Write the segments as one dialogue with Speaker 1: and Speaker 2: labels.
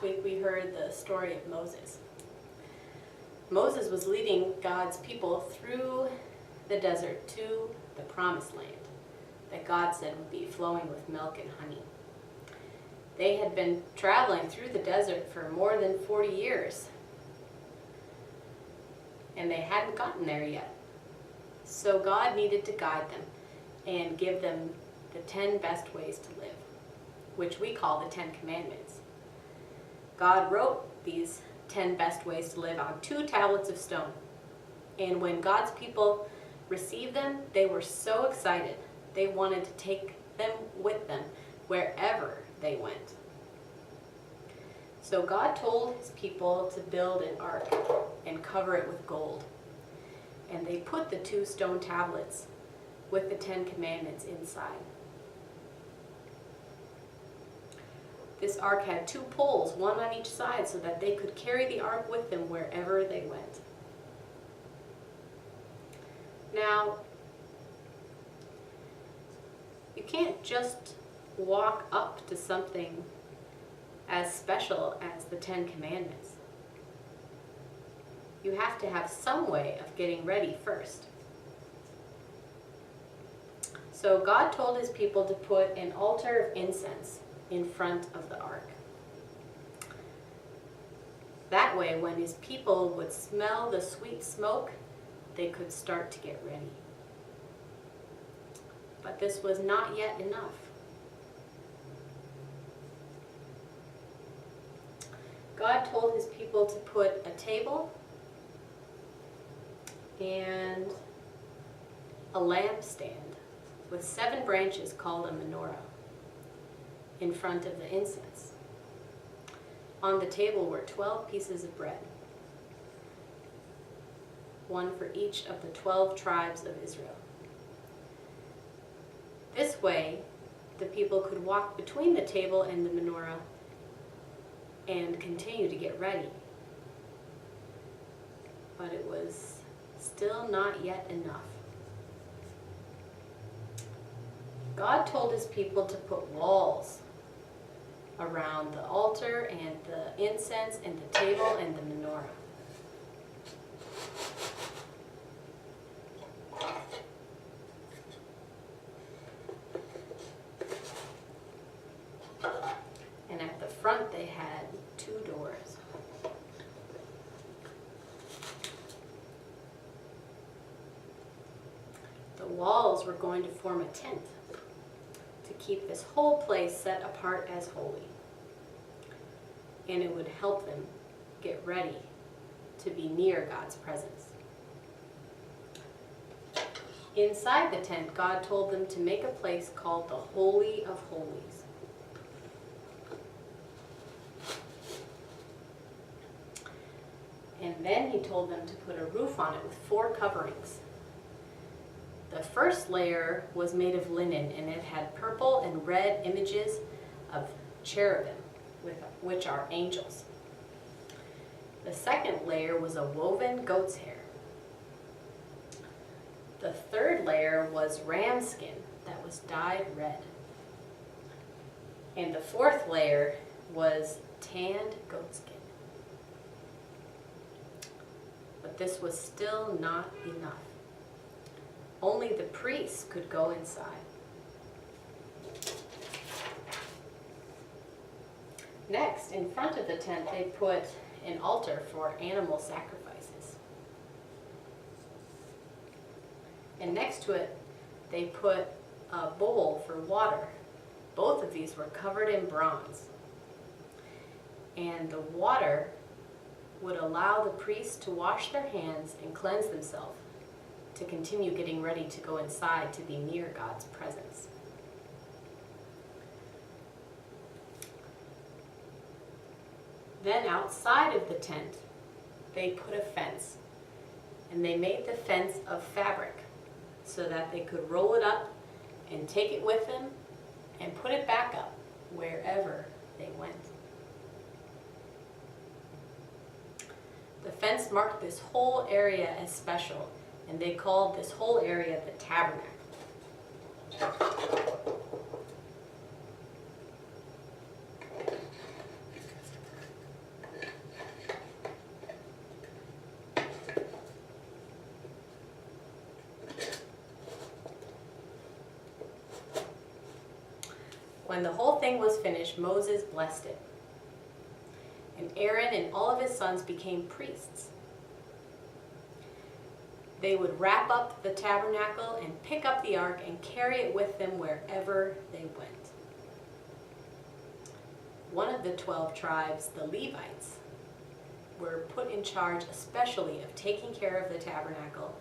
Speaker 1: week we heard the story of Moses. Moses was leading God's people through the desert to the promised land that God said would be flowing with milk and honey. They had been traveling through the desert for more than 40 years, and they hadn't gotten there yet. So God needed to guide them and give them the 10 best ways to live, which we call the 10 Commandments. God wrote these 10 best ways to live on 2 tablets of stone. And when God's people received them, they were so excited. They wanted to take them with them wherever they went. So God told his people to build an ark and cover it with gold. And they put the 2 stone tablets with the 10 Commandments inside. This ark had 2 poles, one on each side, so that they could carry the ark with them wherever they went. Now, you can't just walk up to something as special as the 10 Commandments. You have to have some way of getting ready first. So God told his people to put an altar of incense in front of the ark. That way, when his people would smell the sweet smoke, they could start to get ready. But this was not yet enough. God told his people to put a table and a lampstand with 7 branches called a menorah in front of the incense. On the table were 12 pieces of bread, one for each of the 12 tribes of Israel. This way, the people could walk between the table and the menorah and continue to get ready. But it was still not yet enough. God told his people to put walls around the altar and the incense and the table and the menorah. And at the front they had 2 doors. The walls were going to form a tent to keep this whole place set apart as holy. And it would help them get ready to be near God's presence. Inside the tent, God told them to make a place called the Holy of Holies. And then he told them to put a roof on it with 4 coverings. The first layer was made of linen, and it had purple and red images of cherubim, which are angels. The second layer was a woven goat's hair. The third layer was ram skin that was dyed red. And the fourth layer was tanned goat skin. But this was still not enough. Only the priests could go inside. Next, in front of the tent, they put an altar for animal sacrifices. And next to it, they put a bowl for water. Both of these were covered in bronze. And the water would allow the priests to wash their hands and cleanse themselves to continue getting ready to go inside to be near God's presence. Then outside of the tent, they put a fence, and they made the fence of fabric so that they could roll it up and take it with them and put it back up wherever they went. The fence marked this whole area as special, and they called this whole area the Tabernacle. When the whole thing was finished, Moses blessed it. And Aaron and all of his sons became priests. They would wrap up the tabernacle and pick up the ark and carry it with them wherever they went. One of the 12 tribes, the Levites, were put in charge especially of taking care of the tabernacle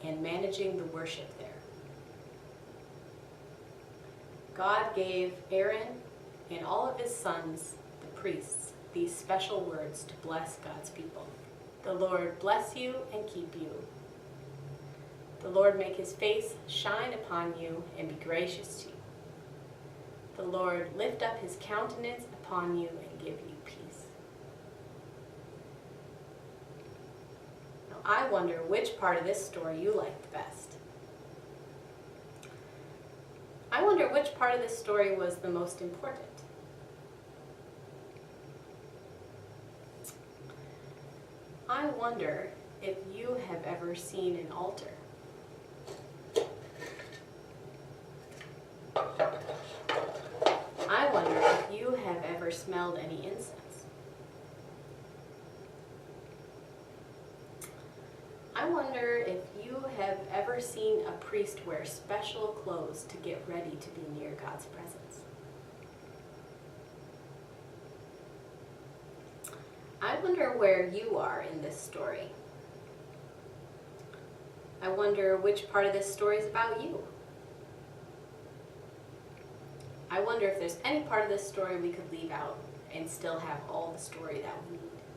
Speaker 1: and managing the worship there. God gave Aaron and all of his sons, the priests, these special words to bless God's people. The Lord bless you and keep you. The Lord make his face shine upon you and be gracious to you. The Lord lift up his countenance upon you and give you peace. Now, I wonder which part of this story you like the best. I wonder which part of this story was the most important. I wonder if you have ever seen an altar. I wonder if you have ever smelled any incense. I wonder if you have ever seen a priest wear special clothes to get ready to be near God's presence. I wonder where you are in this story. I wonder which part of this story is about you. I wonder if there's any part of this story we could leave out and still have all the story that we need.